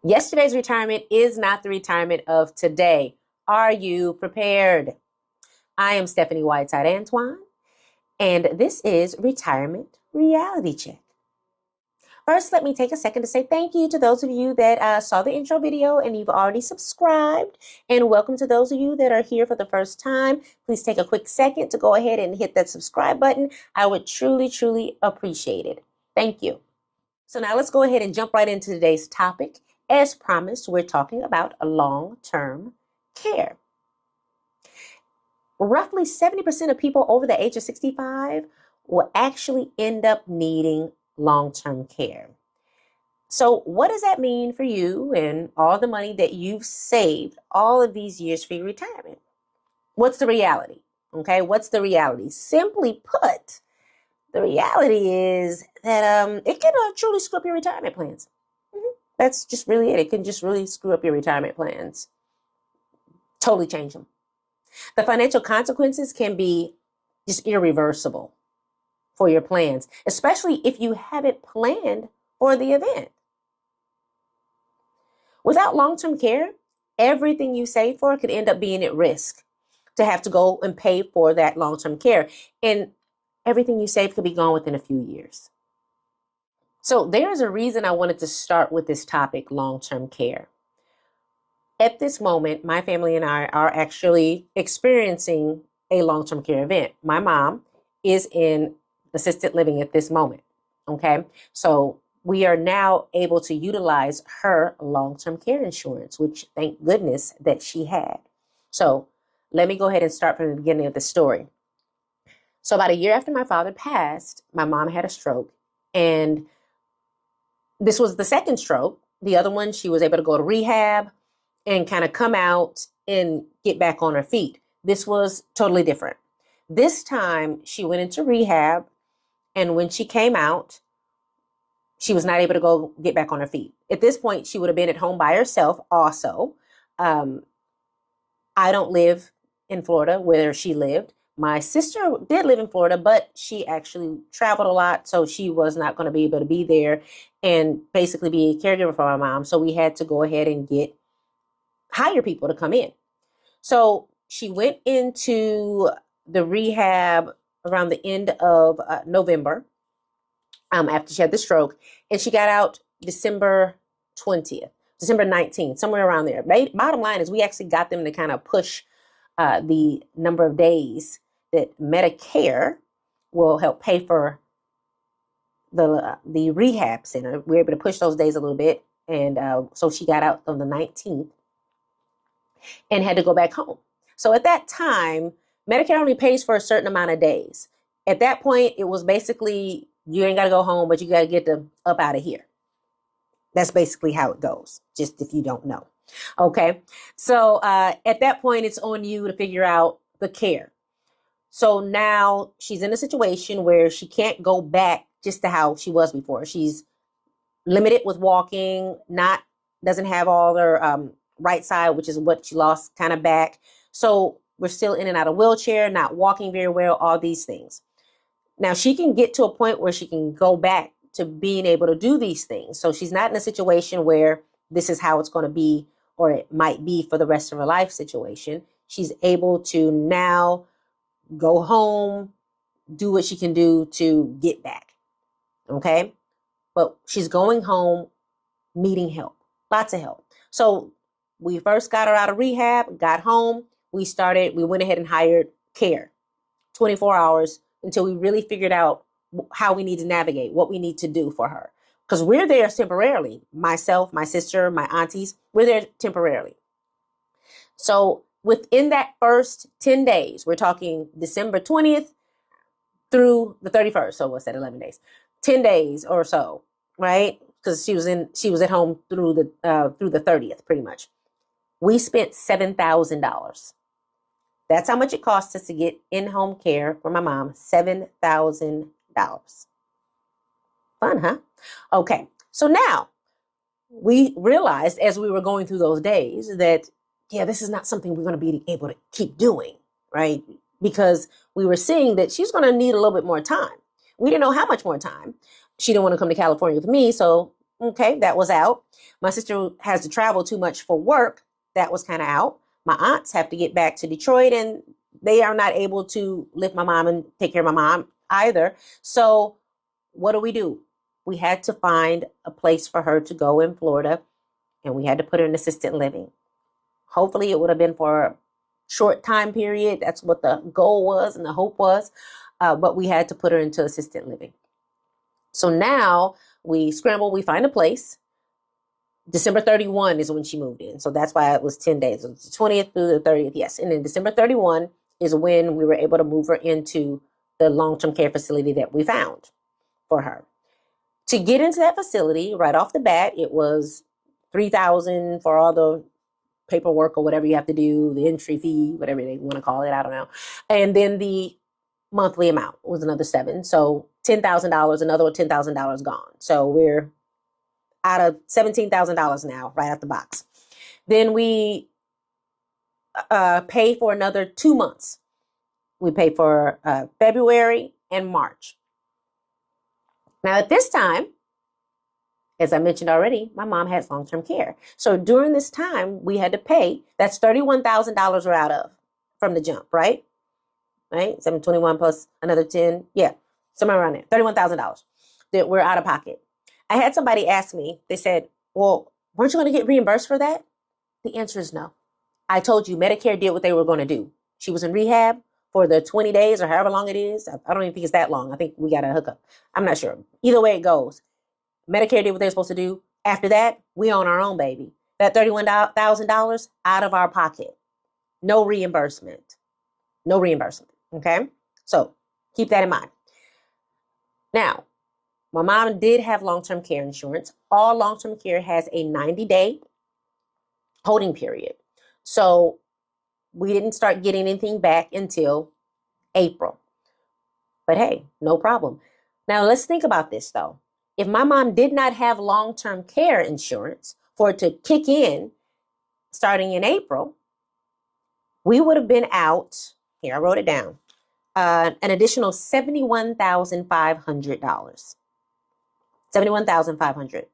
Yesterday's retirement is not the retirement of today. Are you prepared? I am Stephanie Whiteside Antoine, and this is Retirement Reality Check. First, let me take a second to say thank you to those of you that saw the intro video and you've already subscribed. And welcome to those of you that are here for the first time. Please take a quick second to go ahead and hit that subscribe button. I would truly appreciate it. Thank you. So now let's go ahead and jump right into today's topic. As promised, we're talking about long-term care. Roughly 70% of people over the age of 65 will actually end up needing long-term care. So what does that mean for you and all the money that you've saved all of these years for your retirement? What's the reality? Okay, what's the reality? Simply put, the reality is that it can truly screw up your retirement plans. That's just really it. It can just really screw up your retirement plans. Totally change them. The financial consequences can be just irreversible for your plans, especially if you haven't planned for the event. Without long-term care, everything you save for could end up being at risk to have to go and pay for that long-term care. And everything you save could be gone within a few years. So there's a reason I wanted to start with this topic, long-term care. At this moment, my family and I are actually experiencing a long-term care event. My mom is in assisted living at this moment. Okay. So we are now able to utilize her long-term care insurance, which thank goodness that she had. So let me go ahead and start from the beginning of the story. So about a year after my father passed, my mom had a stroke, and this was the second stroke. The other one, she was able to go to rehab and kind of come out and get back on her feet. This was totally different. This time she went into rehab, and when she came out, she was not able to go get back on her feet. At this point, she would have been at home by herself also. I don't live in Florida where she lived. My sister did live in Florida, but she actually traveled a lot, so she was not going to be able to be there and basically be a caregiver for my mom. So we had to go ahead and hire people to come in. So she went into the rehab around the end of November after she had the stroke, and she got out December 20th, December 19th, somewhere around there. Bottom line is we actually got them to kind of push the number of days that Medicare will help pay for the rehab center. We were able to push those days a little bit. And so she got out on the 19th and had to go back home. So at that time, Medicare only pays for a certain amount of days. At that point, it was basically, you ain't got to go home, but you got to get up out of here. That's basically how it goes, just if you don't know. Okay. So at that point, it's on you to figure out the care. So now she's in a situation where she can't go back just to how she was before. She's limited with walking, doesn't have all her right side, which is what she lost kind of back. So we're still in and out of wheelchair, not walking very well, all these things. Now she can get to a point where she can go back to being able to do these things. So she's not in a situation where this is how it's going to be, or it might be for the rest of her life situation. She's able to now go home, do what she can do to get back. Okay. But she's going home needing help, lots of help. So we first got her out of rehab, got home. We went ahead and hired care, 24 hours until we really figured out how we need to navigate, what we need to do for her. Because we're there temporarily. Myself, my sister, my aunties, we're there temporarily. So within that first 10 days, we're talking December 20th through the 31st. So what's that, 11 days? 10 days or so, right? Because she was at home through the 30th, pretty much. We spent $7,000. That's how much it cost us to get in-home care for my mom, $7,000. Fun, huh? Okay, so now we realized as we were going through those days that, yeah, this is not something we're going to be able to keep doing, right? Because we were seeing that she's going to need a little bit more time. We didn't know how much more time. She didn't want to come to California with me, so Okay, that was out. My sister has to travel too much for work. That was kind of out. My aunts have to get back to Detroit, and they are not able to lift my mom and take care of my mom either. So what do? We had to find a place for her to go in Florida, and we had to put her in assisted living. Hopefully, it would have been for a short time period. That's what the goal was and the hope was. But we had to put her into assisted living. So now we scramble, we find a place. December 31 is when she moved in. So that's why it was 10 days. It was the 20th through the 30th. Yes. And then December 31 is when we were able to move her into the long-term care facility that we found for her. To get into that facility, right off the bat, it was $3,000 for all the paperwork or whatever you have to do, the entry fee, whatever they want to call it, I don't know. And then the monthly amount was another $7,000. So $10,000, another $10,000 gone. So we're out of $17,000 now, right out the box. Then we pay for another 2 months. We pay for February and March. Now, at this time, as I mentioned already, my mom has long-term care. So during this time, we had to pay. That's $31,000 we're out of from the jump, right? Right? 721 plus another 10. Yeah, somewhere around there. $31,000 that we're out of pocket. I had somebody ask me, they said, well, weren't you going to get reimbursed for that? The answer is no. I told you Medicare did what they were going to do. She was in rehab for the 20 days or however long it is. I don't even think it's that long. I think we got a hookup. I'm not sure. Either way it goes. Medicare did what they're supposed to do. After that, we own our own baby. That $31,000 out of our pocket. No reimbursement. No reimbursement. Okay? So keep that in mind. Now, my mom did have long-term care insurance. All long-term care has a 90-day holding period. So we didn't start getting anything back until April. But hey, no problem. Now let's think about this though. If my mom did not have long-term care insurance for it to kick in starting in April, we would have been out, here I wrote it down, an additional $71,500. $71,500.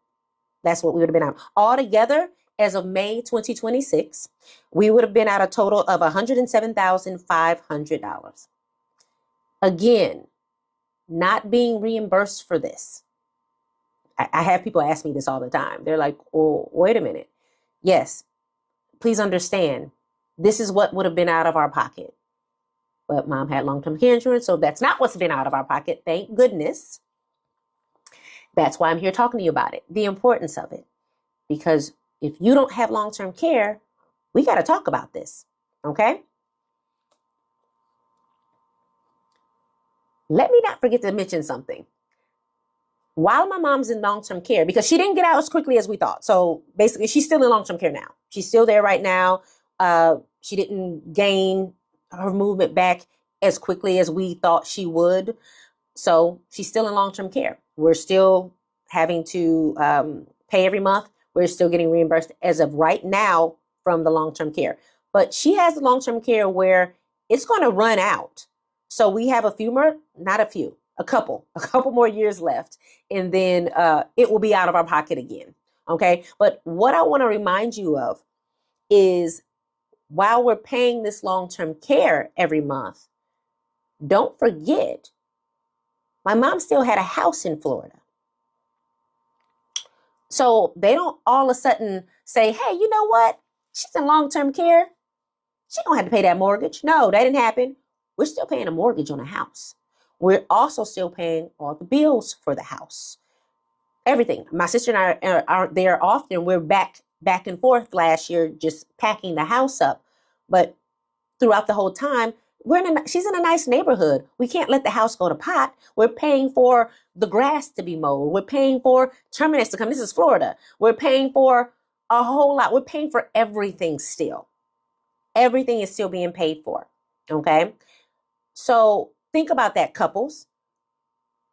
That's what we would have been out. Altogether, as of May 2026, we would have been out a total of $107,500. Again, not being reimbursed for this. I have people ask me this all the time. They're like, oh, wait a minute. Yes, please understand, this is what would have been out of our pocket. But mom had long-term care insurance, so that's not what's been out of our pocket. Thank goodness. That's why I'm here talking to you about it, the importance of it. Because if you don't have long-term care, we got to talk about this, okay? Let me not forget to mention something. While my mom's in long-term care, because she didn't get out as quickly as we thought. So basically, she's still in long-term care now. She's still there right now. She didn't gain her movement back as quickly as we thought she would. So she's still in long-term care. We're still having to pay every month. We're still getting reimbursed as of right now from the long-term care. But she has the long-term care where it's going to run out. So we have a couple more years left, and then it will be out of our pocket again. Okay. But what I want to remind you of is while we're paying this long-term care every month, don't forget, my mom still had a house in Florida. So they don't all of a sudden say, hey, you know what? She's in long-term care. She don't have to pay that mortgage. No, that didn't happen. We're still paying a mortgage on a house. We're also still paying all the bills for the house. Everything. My sister and I aren't there often. We're back and forth last year, just packing the house up. But throughout the whole time, she's in a nice neighborhood. We can't let the house go to pot. We're paying for the grass to be mowed. We're paying for Terminus to come. This is Florida. We're paying for a whole lot. We're paying for everything still. Everything is still being paid for. Okay. So think about that, couples.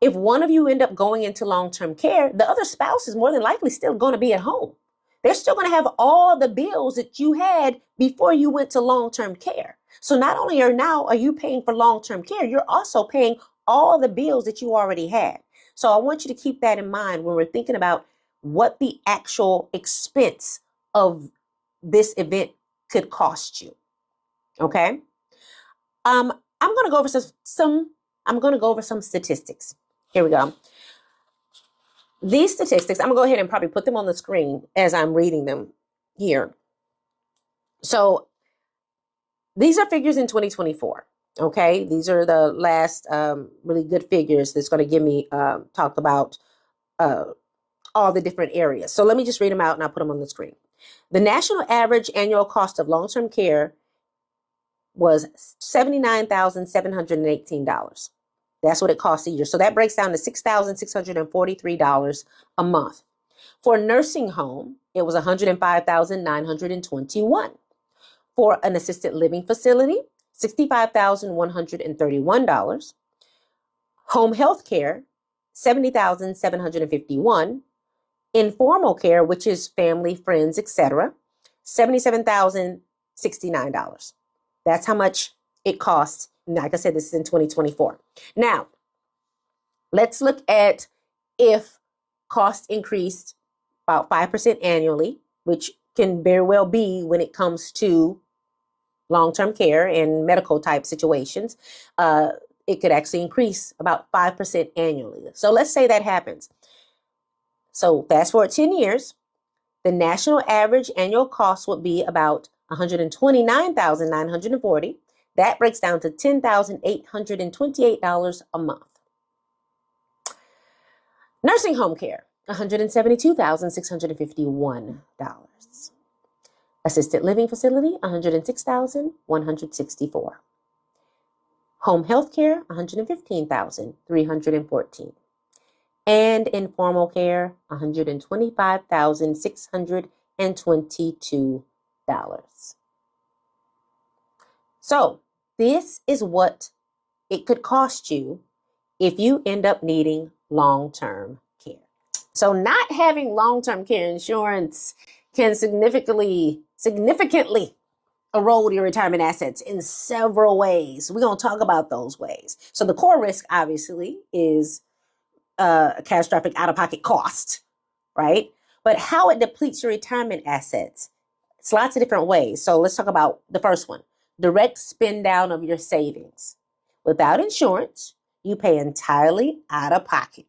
If one of you end up going into long-term care, the other spouse is more than likely still going to be at home. They're still going to have all the bills that you had before you went to long-term care. So not only are you paying for long-term care, you're also paying all the bills that you already had. So I want you to keep that in mind when we're thinking about what the actual expense of this event could cost you. Okay. I'm going to go over some statistics. Here we go. These statistics, I'm going to go ahead and probably put them on the screen as I'm reading them here. So these are figures in 2024. Okay. These are the last really good figures that's going to give me talk about all the different areas. So let me just read them out and I'll put them on the screen. The national average annual cost of long-term care was $79,718. That's what it costs a year. So that breaks down to $6,643 a month. For a nursing home, it was $105,921. For an assisted living facility, $65,131. Home health care, $70,751. Informal care, which is family, friends, etc., $77,069. That's how much it costs. Like I said, this is in 2024. Now, let's look at if costs increased about 5% annually, which can very well be when it comes to long-term care and medical type situations. It could actually increase about 5% annually. So let's say that happens. So fast forward 10 years, the national average annual cost would be about $129,940. That breaks down to $10,828 a month. Nursing home care, $172,651. Assisted living facility, $106,164. Home health care, $115,314. And informal care, $125,622. So this is what it could cost you if you end up needing long-term care. So not having long-term care insurance can significantly erode your retirement assets in several ways. We're going to talk about those ways. So the core risk, obviously, is a catastrophic out-of-pocket cost, right? But how it depletes your retirement assets, it's lots of different ways. So let's talk about the first one, direct spend down of your savings. Without insurance, you pay entirely out of pocket.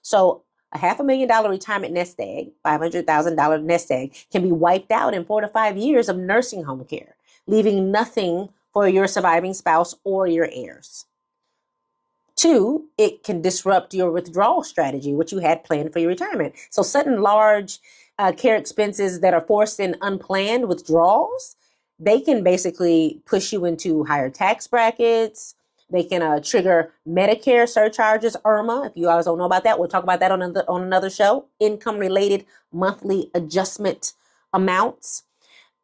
So a $500,000 retirement nest egg, $500,000 nest egg, can be wiped out in 4 to 5 years of nursing home care, leaving nothing for your surviving spouse or your heirs. 2, it can disrupt your withdrawal strategy, which you had planned for your retirement. So sudden large care expenses that are forced in unplanned withdrawals, they can basically push you into higher tax brackets. They can trigger Medicare surcharges, IRMA. If you guys don't know about that, we'll talk about that on another show. Income-related monthly adjustment amounts.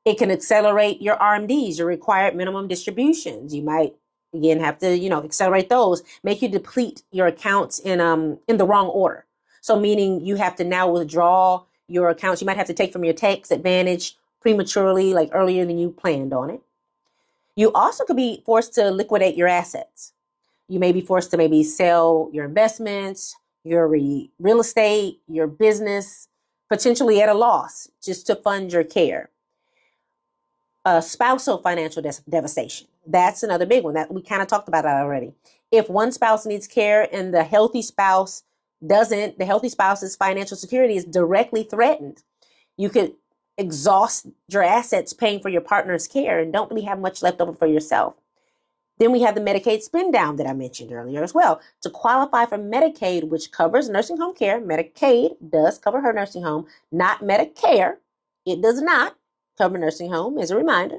It can accelerate your RMDs, your required minimum distributions. You might again have to, accelerate those, make you deplete your accounts in the wrong order. So meaning you have to now withdraw your accounts. You might have to take from your tax advantage prematurely, like earlier than you planned on it. You also could be forced to liquidate your assets. You may be forced to maybe sell your investments, your real estate, your business, potentially at a loss, just to fund your care. Spousal financial devastation. That's another big one that we kind of talked about that already. If one spouse needs care and the healthy spouse doesn't, the healthy spouse's financial security is directly threatened. You could exhaust your assets paying for your partner's care and don't really have much left over for yourself. Then we have the Medicaid spend down that I mentioned earlier as well. To qualify for Medicaid, which covers nursing home care, Medicaid does cover her nursing home, not Medicare. It does not cover nursing home, as a reminder.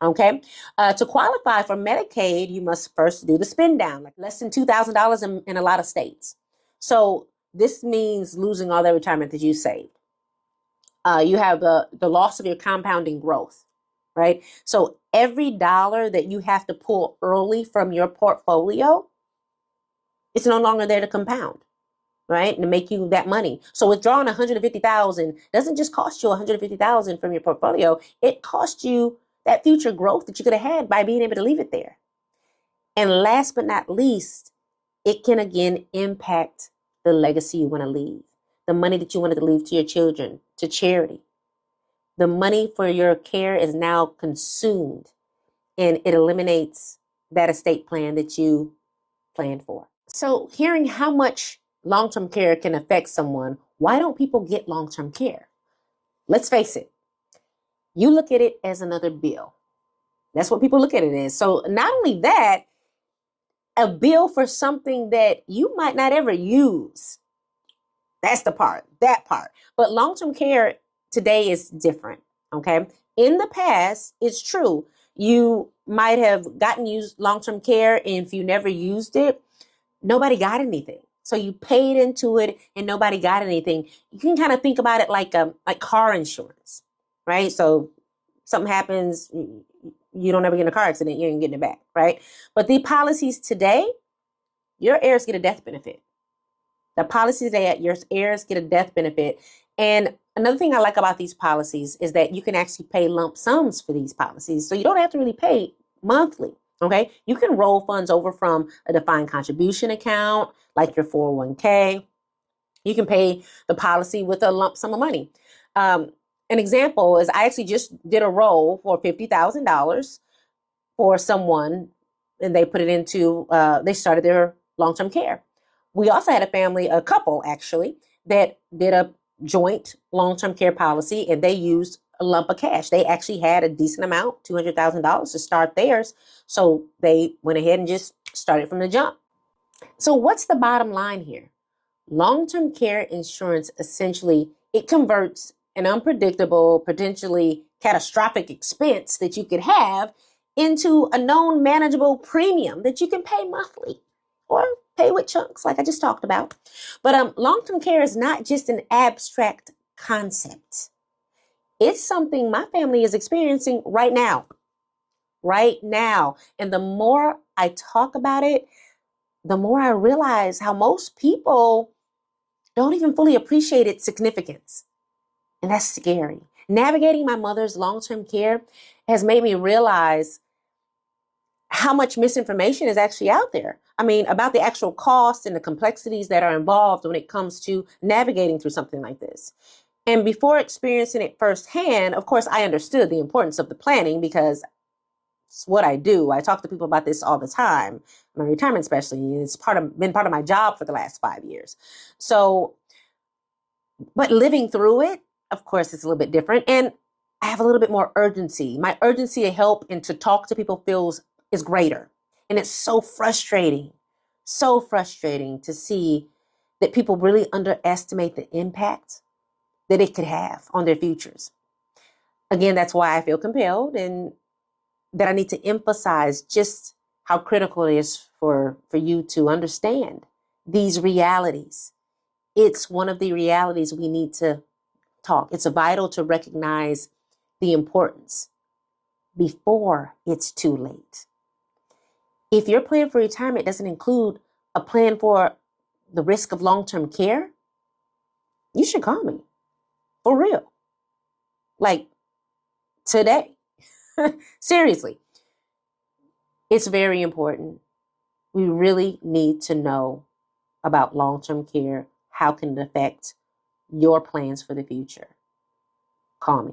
Okay. To qualify for Medicaid, you must first do the spend down, like less than $2,000 in a lot of states. So this means losing all that retirement that you saved. You have the loss of your compounding growth, right? So every dollar that you have to pull early from your portfolio, it's no longer there to compound, right? And to make you that money. So withdrawing $150,000 doesn't just cost you $150,000 from your portfolio. It costs you that future growth that you could have had by being able to leave it there. And last but not least, it can again impact the legacy you want to leave. the money that you wanted to leave to your children, to charity. The money for your care is now consumed, and it eliminates that estate plan that you planned for. So hearing how much long-term care can affect someone, why don't people get long-term care? Let's face it. You look at it as another bill. That's what people look at it as. So not only that, a bill for something that you might not ever use. That's the part, that part. But long-term care today is different, okay? In the past, it's true. You might have gotten used long-term care, and if you never used it, nobody got anything. So you paid into it and nobody got anything. You can kind of think about it like car insurance, right? So something happens, you don't ever get in a car accident, you ain't getting it back, right? But the policies today, your heirs get a death benefit. The policies today, your heirs get a death benefit. And another thing I like about these policies is that you can actually pay lump sums for these policies. So you don't have to really pay monthly. Okay, you can roll funds over from a defined contribution account, like your 401k. You can pay the policy with a lump sum of money. An example is I actually just did a roll for $50,000 for someone, and they put it into, they started their long-term care. We also had a couple actually, that did a joint long-term care policy, and they used a lump of cash. They actually had a decent amount, $200,000 to start theirs. So they went ahead and just started from the jump. So what's the bottom line here? Long-term care insurance, essentially, it converts an unpredictable, potentially catastrophic expense that you could have into a known manageable premium that you can pay monthly or pay with chunks like I just talked about. But long-term care is not just an abstract concept. It's something my family is experiencing right now. Right now. And the more I talk about it, the more I realize how most people don't even fully appreciate its significance. And that's scary. Navigating my mother's long-term care has made me realize how much misinformation is actually out there. I mean, about the actual costs and the complexities that are involved when it comes to navigating through something like this. And before experiencing it firsthand, of course, I understood the importance of the planning because it's what I do. I talk to people about this all the time. I'm a retirement specialist. It's been part of my job for the last 5 years. So, but living through it, of course, it's a little bit different. And I have a little bit more urgency. My urgency to help and to talk to people is greater. And it's so frustrating to see that people really underestimate the impact that it could have on their futures. Again, that's why I feel compelled and that I need to emphasize just how critical it is for you to understand these realities. It's one of the realities we need to talk. It's vital to recognize the importance before it's too late. If your plan for retirement doesn't include a plan for the risk of long-term care, you should call me. For real. Like today. Seriously. It's very important. We really need to know about long-term care. How can it affect your plans for the future? Call me.